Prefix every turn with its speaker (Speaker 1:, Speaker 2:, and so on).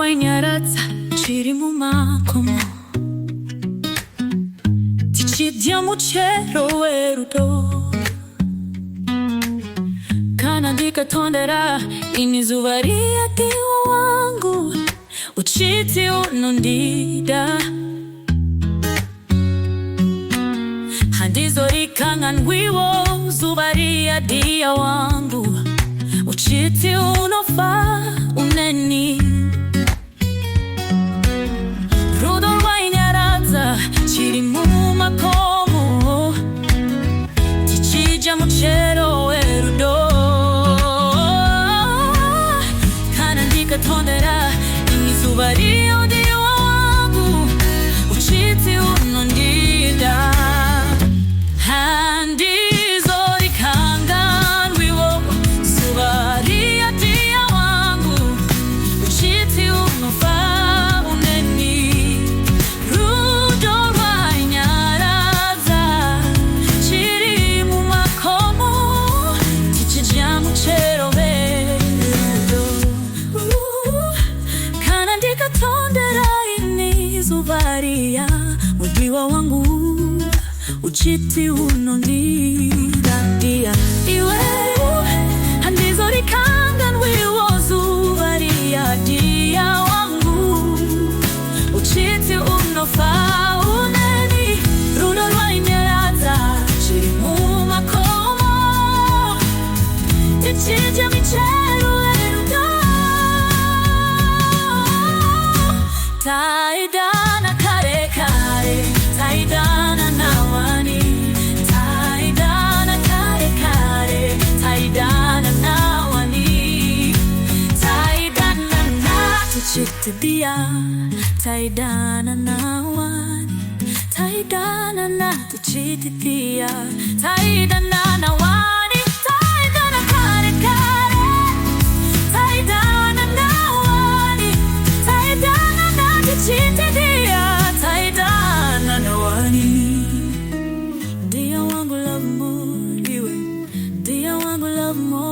Speaker 1: wainyarata chiri mu makomo tichidya muchero werudo kana ndikatondera inizuva riya Dhiya wangu uchiti unondida handizorikanganwiwo zuva riya Dhiya wangu uchiti unofa uneni rudo rwainyaradza chiri mu makomo tichidya muchero werudo kana ndikatondera inizuva riya Dhiya wangu uchiti unondida Dhiya wangu uchiti unondida Dhiya iwe handizorikanganwiwo zuva riya Dhiya wangu uchiti unofa uneni rudo rwainyaradza chiri mu makomo tichidya michero werudo taidana kare kare taidana nawani taidana kare kare taidana nawani taidana na tuchiti Dhiya taidana nawani taidana na tuchiti Dhiya taidana nawani taidana kare kare taidana nawani taidana na tuchiti Dhiya taidana nawani Dhiya wangu love more iwe Dhiya wangu love more